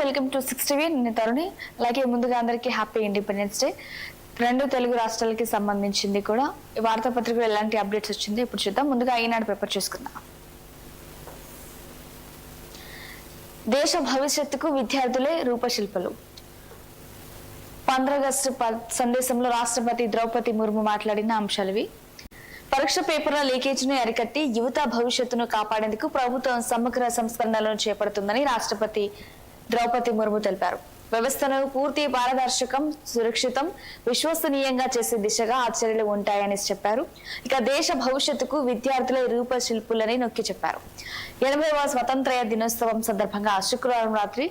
Welcome to 6 TV. నేను తరుణి. అలాగే ముందుగా అందరికీ హ్యాపీ ఇండిపెండెన్స్ డే. రెండు తెలుగు రాష్ట్రాలకి సంబంధించింది కూడా ఈ వార్తాపత్రికలో ఎలాంటి అప్డేట్స్ వచ్చింది ఇప్పుడు చూద్దాం. ముందుగా ఈనాడు పేపర్ చూసుకుందాం. దేశ భవిష్యత్తుకు విద్యార్థులే రూపశిల్పలు. 15 ఆగస్టు సందేశంలో రాష్ట్రపతి ద్రౌపది ముర్ము మాట్లాడిన అంశాలవి. పరీక్ష పేపర్ల లీకేజీని అరికట్టి యువత భవిష్యత్తును కాపాడేందుకు ప్రభుత్వం సమగ్ర సంస్కరణలను చేపడుతుందని రాష్ట్రపతి ద్రౌపది ముర్ము తెలిపారు. వ్యవస్థను పూర్తి పారదర్శకం, సురక్షితం, విశ్వసనీయంగా చేసే దిశగా ఆ చర్యలు ఉంటాయని చెప్పారు. ఇక దేశ భవిష్యత్తుకు విద్యార్థులే రూపశిల్పులని నొక్కి చెప్పారు. 80వ స్వతంత్ర దినోత్సవం సందర్భంగా శుక్రవారం రాత్రి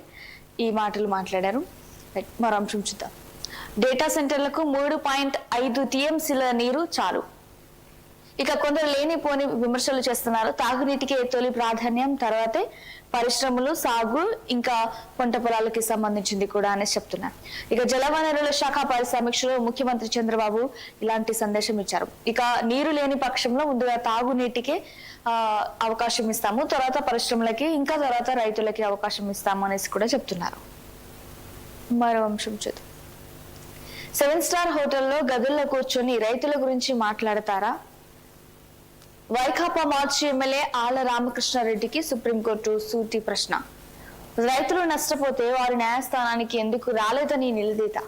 ఈ మాటలు మాట్లాడారు. మరో అంశం చూద్దాం. డేటా సెంటర్లకు 3.5 టీఎంసీల నీరు చాలు. ఇక కొందరు లేనిపోని విమర్శలు చేస్తున్నారు. తాగునీటికి తొలి ప్రాధాన్యం, తర్వాతే పరిశ్రమలు, సాగు, ఇంకా పంట పొలాలకి సంబంధించింది కూడా అని చెప్తున్నారు. ఇక జలవనరుల శాఖ సమీక్షలో ముఖ్యమంత్రి చంద్రబాబు ఇలాంటి సందేశం ఇచ్చారు. ఇక నీరు లేని పక్షంలో ముందుగా తాగునీటికి అవకాశం ఇస్తాము, తర్వాత పరిశ్రమలకి, ఇంకా తర్వాత రైతులకి అవకాశం ఇస్తాము అనేసి కూడా చెప్తున్నారు. మరో అంశం చూద్దాం. 7 స్టార్ హోటల్లో గదుల్లో కూర్చొని రైతుల గురించి మాట్లాడతారా? వైకాపా మార్చి ఎమ్మెల్యే ఆళ్ల రామకృష్ణారెడ్డికి సుప్రీంకోర్టు సూటి ప్రశ్న. రైతులు నష్టపోతే వారి న్యాయస్థానానికి ఎందుకు రాలేదని నిలదీత.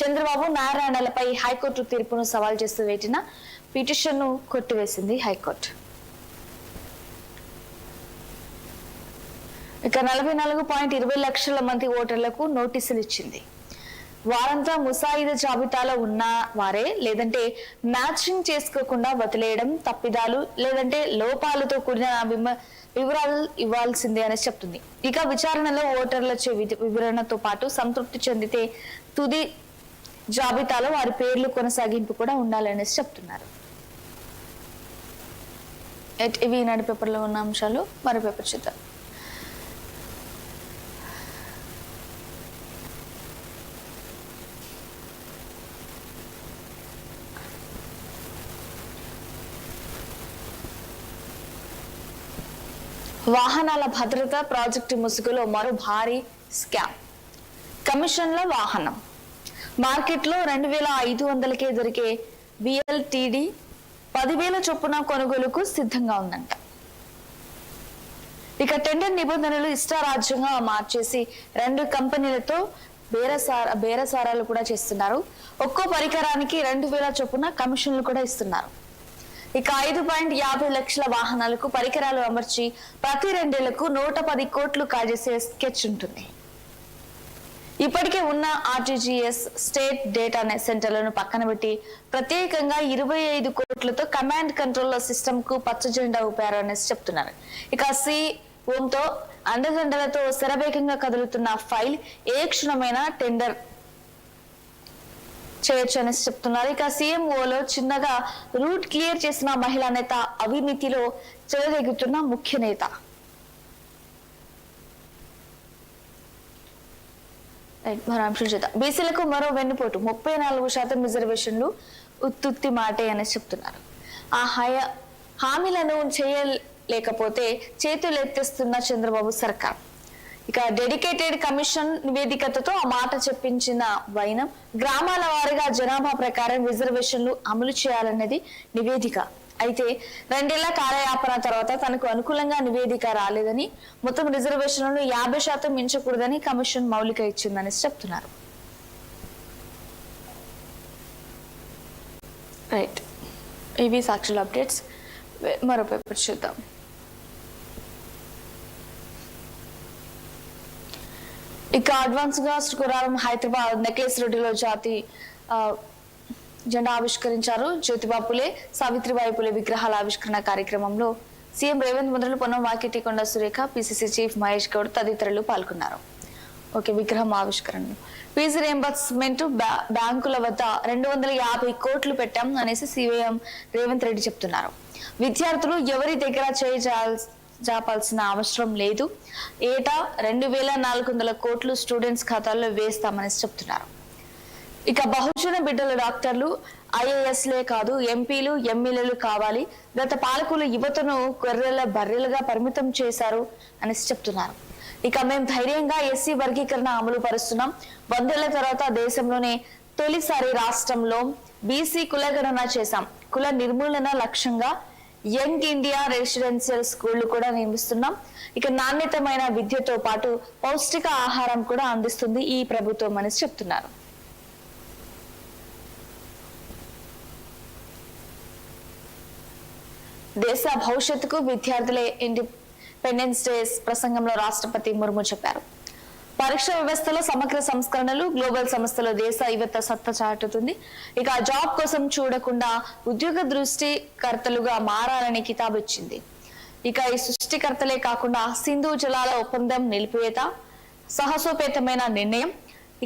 చంద్రబాబు నారాయణలపై హైకోర్టు తీర్పును సవాల్ చేస్తూ వేటిన పిటిషన్ను కొట్టివేసింది హైకోర్టు. ఇక 44.20 లక్షల మంది ఓటర్లకు నోటీసులు ఇచ్చింది. వారంతా ముసాయిదా జాబితాలో ఉన్న వారే, లేదంటే మ్యాచింగ్ చేసుకోకుండా వదిలేయడం, తప్పిదాలు లేదంటే లోపాలతో కూడిన వివరాలు ఇవ్వాల్సిందే అని చెప్తుంది. ఇక విచారణలో ఓటర్ల వివరణతో పాటు సంతృప్తి చెందితే తుది జాబితాలో వారి పేర్లు కొనసాగింపు కూడా ఉండాలనేసి చెప్తున్నారు. ఇవి ఈనాడు పేపర్లో ఉన్న అంశాలు. మరో పేపర్ చూద్దాం. వాహనాల భద్రత ప్రాజెక్టు ముసుగులో మరో భారీ స్కామ్. కమిషన్ల వాహనం మార్కెట్లో 2500కే దొరికే బిఎల్టీడీ 10,000 చొప్పున కొనుగోలుకు సిద్ధంగా ఉందంట. ఇక టెండర్ నిబంధనలు ఇష్టారాజ్యంగా మార్చేసి 2 కంపెనీలతో బేరసారాలు కూడా చేస్తున్నారు. ఒక్కో పరికరానికి 2,000 చొప్పున కమిషన్లు కూడా ఇస్తున్నారు. ఇక 5.50 లక్షల వాహనాలకు పరికరాలు అమర్చి ప్రతి 2 ఏళ్లకు 110 కోట్లు కాజేసే స్కెచ్ ఉంటుంది. ఇప్పటికే ఉన్న ఆర్టీజీఎస్ స్టేట్ డేటా సెంటర్లను పక్కన పెట్టి ప్రత్యేకంగా 25 కోట్లతో కమాండ్ కంట్రోల్ సిస్టమ్ కు పచ్చ జెండా ఊపారు అనేసి చెప్తున్నారు. ఇక సిఓంతో అండదండలతో శరవేగంగా కదులుతున్న ఫైల్ ఏ క్షణమైనా టెండర్ చేయొచ్చు అనేసి చెప్తున్నారు. ఇక సీఎంఓలో చిన్నగా రూట్ క్లియర్ చేసిన మహిళా నేత, అవినీతిలో చెలరేగుతున్న ముఖ్య నేత. బీసీలకు మరో వెన్నుపోటు, 34% రిజర్వేషన్లు ఉత్తుత్తి మాటే అనేసి చెప్తున్నారు. ఆ హామీలను చేయలేకపోతే చేతులెత్తేస్తున్న చంద్రబాబు సర్కార్. ఇక డెడికేటెడ్ కమిషన్ నివేదికతో ఆ మాట చెప్పించిన వైనం. గ్రామాల వారీగా జనాభా ప్రకారం రిజర్వేషన్లు అమలు చేయాలన్నది నివేదిక. అయితే 2 ఏళ్ల కార్యయాపన తర్వాత తనకు అనుకూలంగా నివేదిక రాలేదని, మొత్తం రిజర్వేషన్లను 50% మించకూడదని కమిషన్ మౌలిక ఇచ్చిందని చెప్తున్నారు. రైట్, ఇవి సాక్షుల అప్డేట్స్. మరో పేపర్ చూద్దాం. ఇక అడ్వాన్స్ గా శుక్రవారం హైదరాబాద్ నెక్లెస్ రోడ్డులో జాతి జెండా ఆవిష్కరించారు. జ్యోతిబా పులే, సావిత్రిబాయి పులే విగ్రహాల ఆవిష్కరణ కార్యక్రమంలో సీఎం రేవంత్ మొదలు పొన్నం వాకిటి కొండ సురేఖ, పిసిసి చీఫ్ మహేష్ గౌడ్ తదితరులు పాల్గొన్నారు. విగ్రహం ఆవిష్కరణ ఫీజు రియంబర్స్మెంట్ బ్యాంకుల వద్ద 250 కోట్లు పెట్టాం అనేసి సీఎం రేవంత్ రెడ్డి చెప్తున్నారు. విద్యార్థులు ఎవరి దగ్గర జాపాల్సిన అవసరం లేదు. ఏటా 2,400 కోట్లు స్టూడెంట్స్ ఖాతాల్లో వేస్తామని చెప్తున్నారు. ఇక బహుజన బిడ్డల డాక్టర్లు, ఐఏఎస్లే కాదు ఎంపీలు, ఎమ్మెల్యేలు కావాలి. గత పాలకులు యువతను గొర్రెల బర్రెలుగా పరిమితం చేశారు అని చెప్తున్నారు. ఇక మేము ధైర్యంగా ఎస్సీ వర్గీకరణ అమలు పరుస్తున్నాం. 100 ఏళ్ల తర్వాత దేశంలోనే తొలిసారి రాష్ట్రంలో బీసీ కులగణన చేశాం. కుల నిర్మూలన లక్ష్యంగా యంగ్ ఇండియా రెసిడెన్షియల్ స్కూళ్లు కూడా నిర్మిస్తున్నాం. ఇక నాణ్యతమైన విద్యతో పాటు పౌష్టిక ఆహారం కూడా అందిస్తుంది ఈ ప్రభుత్వం అని చెప్తున్నారు. దేశ భవిష్యత్తుకు విద్యార్థులే ఇండిపెండెన్స్ డే ప్రసంగంలో రాష్ట్రపతి ముర్ము చెప్పారు. పరీక్ష వ్యవస్థలో సమగ్ర సంస్కరణలు గ్లోబల్ సంస్థలో దేశ యువత సత్తా చాటుతుంది. ఇక జాబ్ కోసం చూడకుండా ఉద్యోగ దృష్టికర్తలుగా మారాలని కితాబు ఇచ్చింది. ఇక ఈ సృష్టికర్తలే కాకుండా సింధు జలాల ఒప్పందం నిలిపివేత సాహసోపేతమైన నిర్ణయం.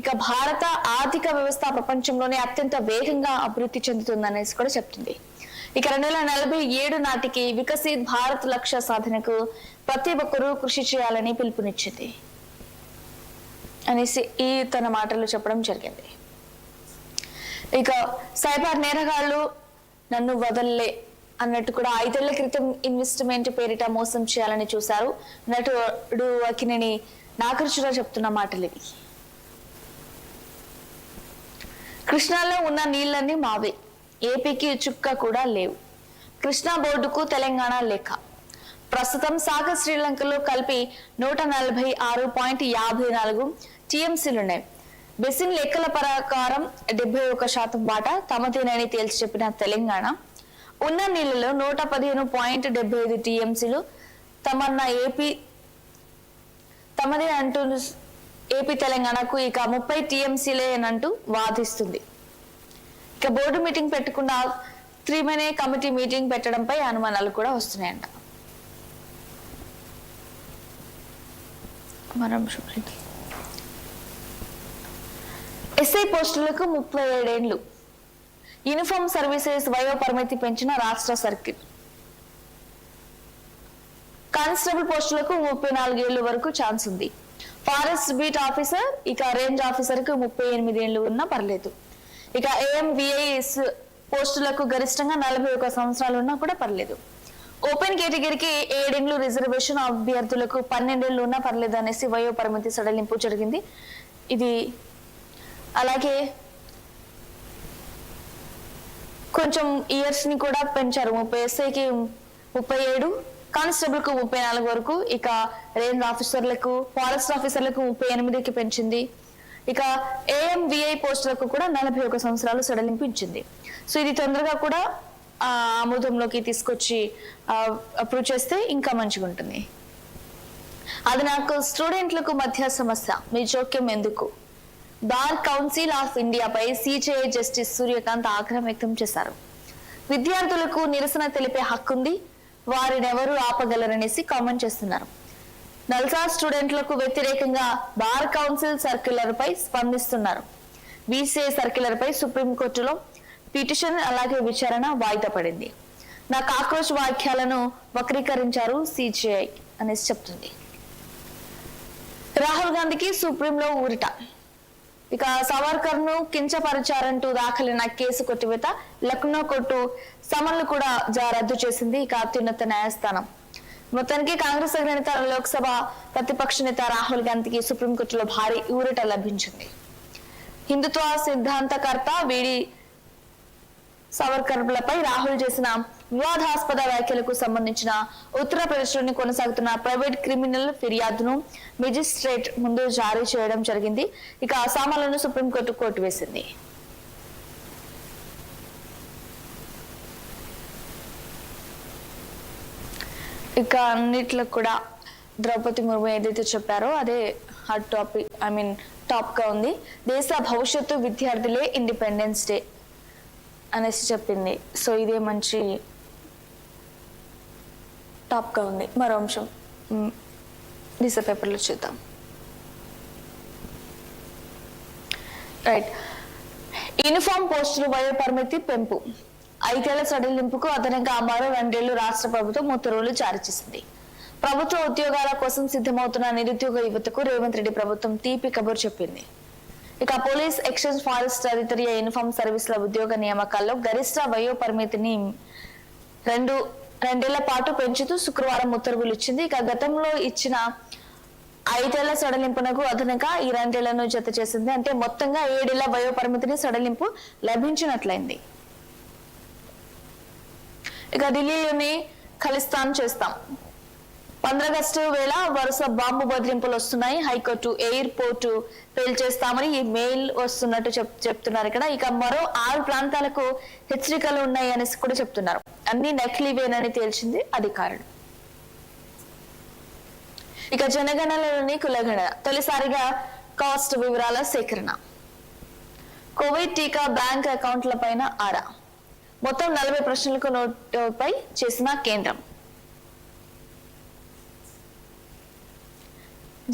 ఇక భారత ఆర్థిక వ్యవస్థ ప్రపంచంలోనే అత్యంత వేగంగా అభివృద్ధి చెందుతుందనేసి కూడా చెప్తుంది. ఇక 2047 నాటికి వికసిత్ భారత్ లక్ష్య సాధనకు ప్రతి ఒక్కరూ కృషి చేయాలని పిలుపునిచ్చింది అనేసి తన మాటలు చెప్పడం జరిగింది. ఇక సైబర్ నేరగాళ్లు నన్ను వదల్లే అన్నట్టు కూడా 5 ఏళ్ల క్రితం ఇన్వెస్ట్మెంట్ పేరిట మోసం చేయాలని చూశారు. నటుడు అక్కినేని నాగార్జున చెప్తున్న మాటలు ఇవి. కృష్ణాలో ఉన్న నీళ్లన్నీ మావే, ఏపీకి చుక్క కూడా లేవు. కృష్ణా బోర్డుకు తెలంగాణ లెక్క. ప్రస్తుతం సాగర్ శ్రీలంకలో కలిపి 146.54 టీఎంసీలున్నాయి. బెసిన్ లెక్కల ప్రకారం 71% వాటా తమదేనని తేల్చి చెప్పిన తెలంగాణ ఉన్న నీళ్లలో 115.75 టీఎంసీలు తమదే అంటూ ఏపీ తెలంగాణకు ఇక 30 టీఎంసీలేనంటూ వాదిస్తుంది. ఇక బోర్డు మీటింగ్ పెట్టకుండా 3 కమిటీ మీటింగ్ పెట్టడంపై అనుమానాలు కూడా వస్తున్నాయంట. ఎస్ఐ పోస్టులకు 37 ఏళ్లు. యూనిఫామ్ సర్వీసెస్ వయో పరిమితి పెంచిన రాష్ట్ర సర్కిల్. కానిస్టేబుల్ పోస్టులకు 34 ఏళ్ల వరకు ఛాన్స్ ఉంది. ఫారెస్ట్ బీట్ ఆఫీసర్ ఇక రేంజ్ ఆఫీసర్ కు 38 ఏళ్లు ఉన్నా పర్లేదు. ఇక AMVIS పోస్టులకు గరిష్టంగా 41 సంవత్సరాలు ఉన్నా కూడా పర్లేదు. ఓపెన్ కేటగిరీకి 7 ఏళ్లు, రిజర్వేషన్ అభ్యర్థులకు 12 ఏళ్లు ఉన్నా పర్లేదు అనేసి వయో పరిమితి సడలింపు జరిగింది. ఇది అలాగే కొంచెం ఇయర్స్ ని కూడా పెంచారు. 30 ఎస్ఐకి 37, కానిస్టేబుల్ కు 34 వరకు. ఇక రేంజ్ ఆఫీసర్లకు, ఫారెస్ట్ ఆఫీసర్లకు 38కి పెంచింది. ఇక AMVI పోస్టులకు కూడా 41 సంవత్సరాలు సడలింపు ఇచ్చింది. సో ఇది తొందరగా కూడా ఆమోదంలోకి తీసుకొచ్చి అప్రూవ్ చేస్తే ఇంకా మంచిగా ఉంటుంది. అది నాకు స్టూడెంట్లకు మధ్య సమస్య, మీ జోక్యం ఎందుకు? Bar council of ఇండియాపై CJI justice Surya Kant ఆగ్రహం వ్యక్తం చేశారు. విద్యార్థులకు నిరసన తెలిపే హక్కుంది, వారినెవరూ ఆపగలరనేసి కామెంట్ చేస్తున్నారు. నల్సా స్టూడెంట్లకు వ్యతిరేకంగా బార్ కౌన్సిల్ సర్క్యులర్ పై స్పందిస్తున్నారు. BCI సర్క్యులర్ పై సుప్రీంకోర్టులో పిటిషన్ అలాగే విచారణ వాయిదా పడింది. నా కాక్రోచ్ వాక్యాలను వక్రీకరించారు CJI అనేసి చెప్తుంది. రాహుల్ గాంధీకి సుప్రీంలో ఊరిట. ఇక సావర్కర్ ను కించపరిచారంటూ దాఖలైన కేసు కొట్టివేత. లక్నో కోర్టు సమన్లు కూడా రద్దు చేసింది ఇక అత్యున్నత న్యాయస్థానం. మొత్తానికి కాంగ్రెస్ అగ్రనేత లోక్సభ ప్రతిపక్ష నేత రాహుల్ గాంధీకి సుప్రీంకోర్టులో భారీ ఊరట లభించింది. హిందుత్వ సిద్ధాంతకర్త వీడి సావర్కర్లపై రాహుల్ చేసిన వివాదాస్పద వ్యాఖ్యలకు సంబంధించిన ఉత్తరప్రదేశ్లోని కొనసాగుతున్న ప్రైవేట్ క్రిమినల్ ఫిర్యాదును మెజిస్ట్రేట్ ముందు జారీ చేయడం జరిగింది. ఇక అసామాలను సుప్రీంకోర్టు కొట్టివేసింది. ఇక అన్నిట్లో కూడా ద్రౌపది ముర్ము ఏదైతే చెప్పారో అదే హాట్ టాపిక్, టాప్ గా ఉంది. దేశ భవిష్యత్తు విద్యార్థులే ఇండిపెండెన్స్ డే అనేసి చెప్పింది. సో ఇదే మంచి టాప్ గా ఉంది. మరో అంశం దిశ పేపర్లో చూద్దాం. రైట్, యూనిఫామ్ పోస్టులు వయో పరిమితి పెంపు. 5 ఏళ్ల సడలింపుకు అదనంగా మరో 2 ఏళ్లు రాష్ట్ర ప్రభుత్వం ఉత్తర్వులు జారీ చేసింది. ప్రభుత్వ ఉద్యోగాల కోసం సిద్ధమవుతున్న నిరుద్యోగ యువతకు రేవంత్ రెడ్డి ప్రభుత్వం తీపి కబురు చెప్పింది. ఇక పోలీస్, ఎక్సైజ్, ఫారెస్ట్ తదితర యూనిఫామ్ సర్వీసుల ఉద్యోగ నియామకాల్లో గరిష్ట వయో పరిమితిని 2 ఏళ్ల పాటు పెంచుతూ శుక్రవారం ఉత్తర్వులు ఇచ్చింది. ఇక గతంలో ఇచ్చిన 5 ఏళ్ల సడలింపునకు అదనంగా ఈ 2 ఏళ్లను జత చేసింది. అంటే మొత్తంగా 7 ఏళ్ల వయో పరిమితిని సడలింపు లభించినట్లయింది. ఇక ఢిల్లీలోని ఖలిస్తాన్ చేస్తాం 15 ఆగస్టు వేళ వరుస బాంబు బెదిరింపులు వస్తున్నాయి. హైకోర్టు ఎయిర్పోర్టు పేల్చేస్తామని ఈ మెయిల్ వస్తున్నట్టు చెప్తున్నారు ఇక్కడ. ఇక మరో 6 ప్రాంతాలకు హెచ్చరికలు ఉన్నాయి అనేసి కూడా చెప్తున్నారు. అన్ని నకిలీవేనని తేల్చింది అధికారులు. ఇక జనగణనలోని కులగణన తొలిసారిగా కాస్ట్ వివరాల సేకరణ. కోవిడ్ టీకా బ్యాంక్ అకౌంట్ల పైన ఆరా. మొత్తం 40 ప్రశ్నలకు నోటుపై చేసిన కేంద్రం.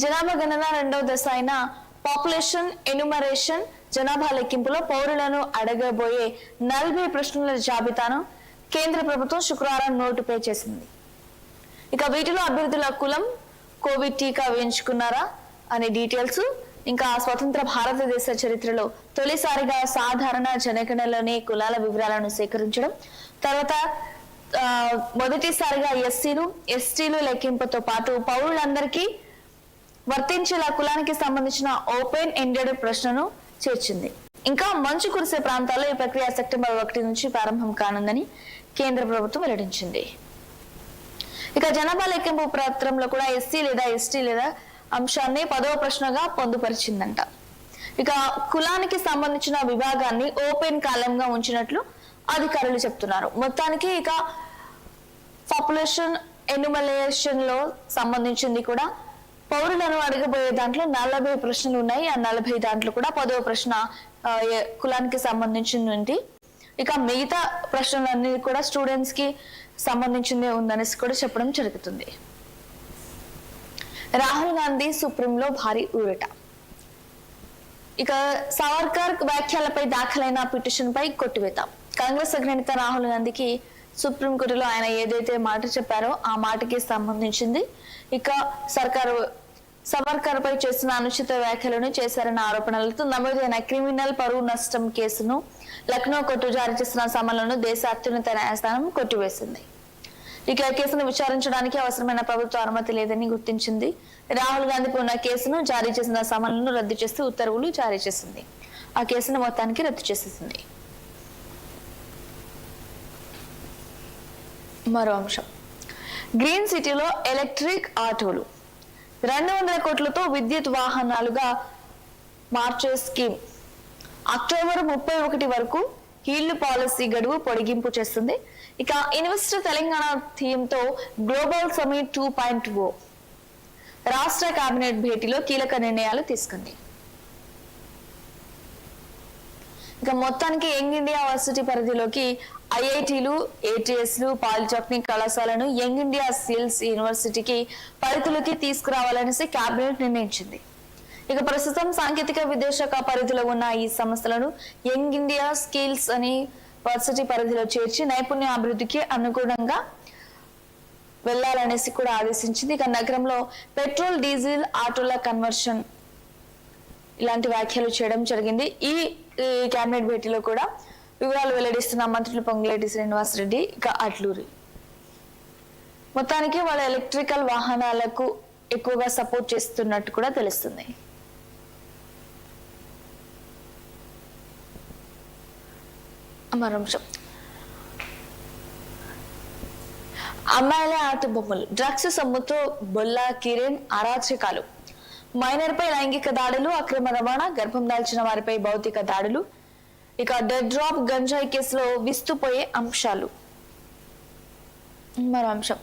జనాభా గణన 2వ దశ అయిన పాపులేషన్ ఎన్యూమరేషన్ జనాభా లెక్కింపులో పౌరులను అడగబోయే 40 ప్రశ్నల జాబితాను కేంద్ర ప్రభుత్వం శుక్రవారం నోటిఫై చేసింది. ఇక వీటిలో అభ్యర్థుల కులం, కోవిడ్ టీకా వేయించుకున్నారా అనే డీటెయిల్స్, ఇంకా స్వతంత్ర భారతదేశ చరిత్రలో తొలిసారిగా సాధారణ జనగణనలోని కులాల వివరాలను సేకరించడం, తర్వాత మొదటిసారిగా ఎస్సీలు ఎస్టీలు లెక్కింపుతో పాటు పౌరులందరికీ వర్తించేలా కులానికి సంబంధించిన ఓపెన్ ఎండెడ్ ప్రశ్నను చేర్చింది. ఇంకా మంచు కురిసే ప్రాంతాల్లో ఈ ప్రక్రియ సెప్టెంబర్ 1 నుంచి ప్రారంభం కానుందని కేంద్ర ప్రభుత్వం వెల్లడించింది. ఇక జనాభా లెక్కింపు పత్రంలో కూడా ఎస్సీ లేదా ఎస్టీ లేదా అంశాన్ని 10వ ప్రశ్నగా పొందుపరిచిందంట. ఇక కులానికి సంబంధించిన విభాగాన్ని ఓపెన్ కాలంగా ఉంచినట్లు అధికారులు చెప్తున్నారు. మొత్తానికి ఇక పాపులేషన్ ఎన్యూమరేషన్ లో సంబంధించింది కూడా పౌరులను అడగబోయే దాంట్లో 40 ప్రశ్నలు ఉన్నాయి. ఆ 40 దాంట్లో కూడా 10వ ప్రశ్న కులానికి సంబంధించింది. ఇక మిగతా ప్రశ్నలన్నీ కూడా స్టూడెంట్స్ కి సంబంధించిందే ఉందనేసి కూడా చెప్పడం జరుగుతుంది. రాహుల్ గాంధీ సుప్రీంలో భారీ ఊరట. ఇక సావర్కర్ వ్యాఖ్యలపై దాఖలైన పిటిషన్ పై కొట్టివేత. కాంగ్రెస్ అగ్రనేత రాహుల్ గాంధీకి సుప్రీంకోర్టులో ఆయన ఏదైతే మాట చెప్పారో ఆ మాటకి సంబంధించింది. ఇక సావర్కర్ పై చేసిన అనుచిత వ్యాఖ్యలను చేశారన్న ఆరోపణలతో నమోదైన క్రిమినల్ పరువు నష్టం కేసును లక్నో కోర్టు జారీ చేసిన సమన్లను దేశ అత్యున్నత న్యాయస్థానం కొట్టివేసింది. ఇక కేసును విచారించడానికి అవసరమైన ప్రభుత్వ అనుమతి లేదని గుర్తించింది. రాహుల్ గాంధీపై ఉన్న కేసును జారీ చేసిన సమన్లను రద్దు చేస్తూ ఉత్తర్వులు జారీ చేసింది. ఆ కేసును మొత్తానికి రద్దు చేసేసింది. మరో అంశం, గ్రీన్ సిటీలో ఎలక్ట్రిక్ ఆటోలు 200 కోట్లతో విద్యుత్ వాహనాలుగా మార్చే స్కీమ్ అక్టోబర్ 31 వరకు ఇళ్లు పాలసీ గడువు పొడిగింపు చేస్తుంది. ఇక ఇన్వెస్ట్ తెలంగాణ థీమ్తో గ్లోబల్ సమిట్ 2.0 రాష్ట్ర కేబినెట్ భేటీలో కీలక నిర్ణయాలు తీసుకుంది. ఇక మొత్తానికి యంగ్ ఇండియా యూనివర్సిటీ పరిధిలోకి ఐఐటీలు, ఏటీఎస్లు, పాలిటెక్నిక్ కళాశాలను యంగ్ ఇండియా స్కిల్స్ యూనివర్సిటీకి పరిధిలోకి తీసుకురావాలనేసి కేబినెట్ నిర్ణయించింది. ఇక ప్రస్తుతం సాంకేతిక విద్యాశాఖ పరిధిలో ఉన్న ఈ సంస్థలను యంగ్ ఇండియా స్కిల్స్ అని యూనివర్సిటీ పరిధిలో చేర్చి నైపుణ్య అభివృద్ధికి అనుగుణంగా వెళ్లాలనేసి కూడా ఆదేశించింది. ఇక నగరంలో పెట్రోల్, డీజిల్ ఆటోల కన్వర్షన్ ఇలాంటి వ్యాఖ్యలు చేయడం జరిగింది. ఈ కేబినెట్ భేటీలో కూడా వివరాలు వెల్లడిస్తున్న మంత్రులు పొంగులేటి శ్రీనివాస్ రెడ్డి, ఇక అట్లూరి. మొత్తానికి వాళ్ళ ఎలక్ట్రికల్ వాహనాలకు ఎక్కువగా సపోర్ట్ చేస్తున్నట్టు కూడా తెలుస్తుంది. మరోంశం, అమ్మాయిల ఆట బొమ్మలు డ్రగ్స్ సొమ్ముతో బొల్లా కిరణ్ అరాచకాలు, మైనర్ పై లైంగిక దాడులు, అక్రమ రవాణా, గర్భం దాల్చిన వారిపై భౌతిక దాడులు, ఇక డెడ్ డ్రాప్ గంజాయి కేసులో విస్తుపోయే అంశాలు. మరో అంశం,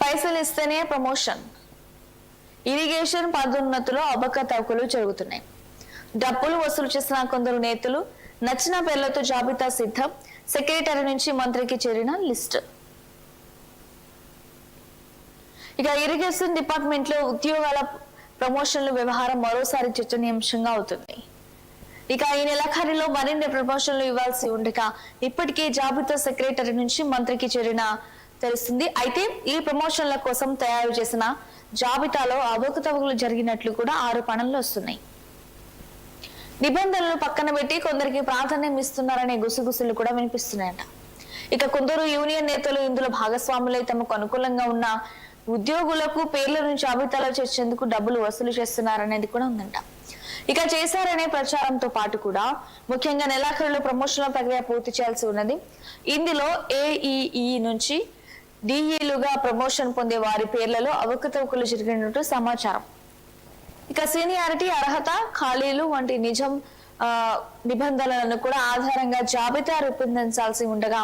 పైసలు ఇస్తేనే ప్రమోషన్, ఇరిగేషన్ పదోన్నతులో అవకతవకలు జరుగుతున్నాయి. డబ్బులు వసూలు చేసిన కొందరు నేతలు నచ్చిన పేర్లతో జాబితా సిద్ధం. సెక్రటరీ నుంచి మంత్రికి చేరిన లిస్ట్. ఇక ఇరిగేషన్ డిపార్ట్మెంట్ లో ఉద్యోగాల ప్రమోషన్ల వ్యవహారం మరోసారి చర్చనీయాంశంగా అవుతుంది. ఇక ఈ నెలాఖరులో మరిన్ని ప్రమోషన్లు ఇవ్వాల్సి ఉండగా ఇప్పటికే జాబితా సెక్రటరీ నుంచి మంత్రికి చేరిన తెలుస్తుంది. అయితే ఈ ప్రమోషన్ల కోసం తయారు చేసిన జాబితాలో అవకతవకలు జరిగినట్లు కూడా ఆరోపణలు వస్తున్నాయి. నిబంధనలు పక్కన పెట్టి కొందరికి ప్రాధాన్యం ఇస్తున్నారనే గుసగుసలు కూడా వినిపిస్తున్నాయట. ఇక కొందరు యూనియన్ నేతలు ఇందులో భాగస్వాములై తమకు అనుకూలంగా ఉన్న ఉద్యోగులకు పేర్లను జాబితాలో చేర్చేందుకు డబ్బులు వసూలు చేస్తున్నారనేది కూడా ఉందంట. ఇక చేశారనే ప్రచారంతో పాటు కూడా ముఖ్యంగా నెలాఖరులో ప్రమోషన్ల ప్రక్రియ పూర్తి చేయాల్సి ఉన్నది. ఇందులో ఏఈఈ నుంచి డిఈలుగా ప్రమోషన్ పొందే వారి పేర్లలో అవకతవకలు జరిగినట్టు సమాచారం. ఇక సీనియారిటీ, అర్హత, ఖాళీలు వంటి నిబంధనలను కూడా ఆధారంగా జాబితా రూపొందించాల్సి ఉండగా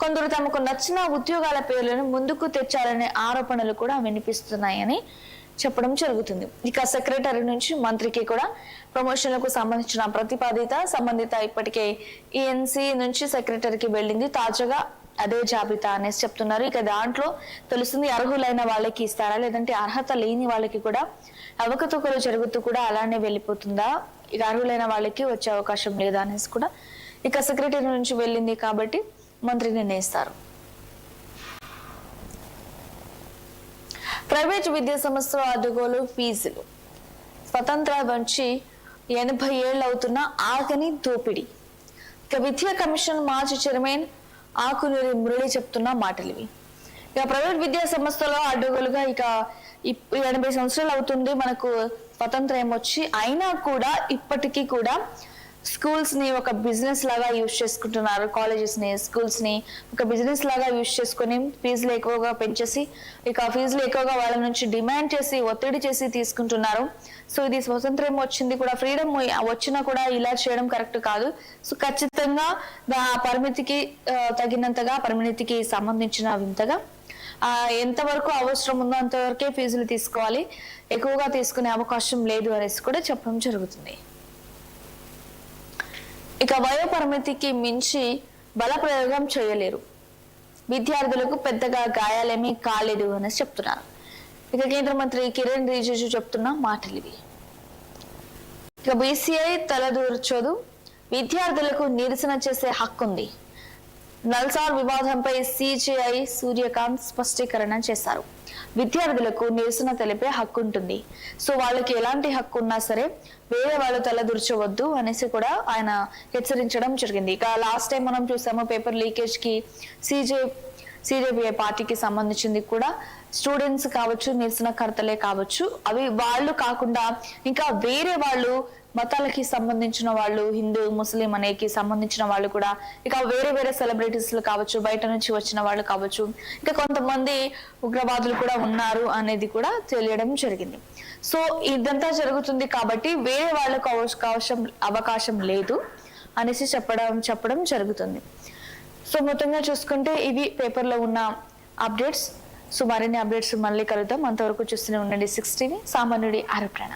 కొందరు తమకు నచ్చిన ఉద్యోగాల పేర్లను ముందుకు తెచ్చారనే ఆరోపణలు కూడా వినిపిస్తున్నాయని చెప్పడం జరుగుతుంది. ఇక సెక్రటరీ నుంచి మంత్రికి కూడా ప్రమోషన్లకు సంబంధించిన సంబంధిత ఇప్పటికే ఈఎన్సీ నుంచి సెక్రటరీకి వెళ్ళింది. తాజాగా అదే జాబితా అనేసి చెప్తున్నారు. ఇక దాంట్లో తెలుస్తుంది అర్హులైన వాళ్ళకి ఇస్తారా, లేదంటే అర్హత లేని వాళ్ళకి కూడా అవకతవకలు జరుగుతూ కూడా అలానే వెళ్ళిపోతుందా, ఇక అర్హులైన వాళ్ళకి వచ్చే అవకాశం లేదా అనేసి కూడా ఇక సెక్రటరీ నుంచి వెళ్ళింది కాబట్టి మంత్రి నిర్ణయిస్తారు. ప్రైవేట్ విద్యా సంస్థల అడ్డగోలు ఫీజులు స్వతంత్ర నుంచి 80 ఏళ్ళు అవుతున్న ఆగని దోపిడీ. ఇక విద్యా కమిషన్ మాజీ చైర్మన్ ఆకునూరి మురళి చెప్తున్న మాటలు ఇవి. ఇక ప్రైవేట్ విద్యా సంస్థలో అడ్డగోలుగా ఇక 80 సంవత్సరాలు అవుతుంది మనకు స్వతంత్రం వచ్చి, అయినా కూడా ఇప్పటికీ కూడా స్కూల్స్ ని ఒక బిజినెస్ లాగా యూజ్ చేసుకుంటున్నారు. కాలేజెస్ ని, స్కూల్స్ ని ఒక బిజినెస్ లాగా యూజ్ చేసుకుని ఫీజులు ఎక్కువగా పెంచేసి ఇక ఫీజులు ఎక్కువగా వాళ్ళ నుంచి డిమాండ్ చేసి ఒత్తిడి చేసి తీసుకుంటున్నారు. సో ఇది స్వతంత్రం వచ్చింది కూడా, ఫ్రీడమ్ వచ్చినా కూడా ఇలా చేయడం కరెక్ట్ కాదు. సో ఖచ్చితంగా పరిమితికి తగినంతగా, పరిమితికి సంబంధించిన వింతగా ఎంతవరకు అవసరం ఉందో అంతవరకే ఫీజులు తీసుకోవాలి, ఎక్కువగా తీసుకునే అవకాశం లేదు అనేసి కూడా చెప్పడం జరుగుతుంది. ఇక వయో పరిమితికి మించి బల ప్రయోగం చేయలేరు, విద్యార్థులకు పెద్దగా గాయాలేమీ కాలేదు అనేసి చెప్తున్నారు. ఇక కేంద్ర మంత్రి కిరణ్ రిజిజు చెప్తున్న మాటలు ఇవి. ఇక బీసీఐ తలదూర్చోదు, విద్యార్థులకు నిరసన చేసే హక్కుంది. నల్సార్ వివాదంపై సిజేఐ సూర్యకాంత్ స్పష్టీకరణ చేశారు. విద్యార్థులకు నిరసన తెలిపే హక్కు ఉంటుంది. సో వాళ్ళకి ఎలాంటి హక్కు ఉన్నా సరే వేరే వాళ్ళు తలదూర్చవద్దు అనేసి కూడా ఆయన హెచ్చరించడం జరిగింది. ఇక లాస్ట్ టైం మనం చూసాము పేపర్ లీకేజ్ కి సిజేపీ పార్టీకి సంబంధించింది కూడా స్టూడెంట్స్ కావచ్చు, నిరసనకర్తలే కావచ్చు, అవి వాళ్ళు కాకుండా ఇంకా వేరే వాళ్ళు మతాలకి సంబంధించిన వాళ్ళు, హిందూ, ముస్లిం అనేకి సంబంధించిన వాళ్ళు కూడా, ఇక వేరే వేరే సెలబ్రిటీస్లు కావచ్చు, బయట నుంచి వచ్చిన వాళ్ళు కావచ్చు, ఇంకా కొంతమంది ఉగ్రవాదులు కూడా ఉన్నారు అనేది కూడా తెలియడం జరిగింది. సో ఇదంతా జరుగుతుంది కాబట్టి వేరే వాళ్ళకు అవకాశం లేదు అనేసి చెప్పడం జరుగుతుంది. సో మొత్తంగా చూసుకుంటే ఇవి పేపర్లో ఉన్న అప్డేట్స్. సో మరిన్ని అప్డేట్స్ మళ్ళీ కలుద్దాం. అంతవరకు చూస్తూనే ఉండండి 6 టీవీ. సామాన్యుడి ఆరోపణ.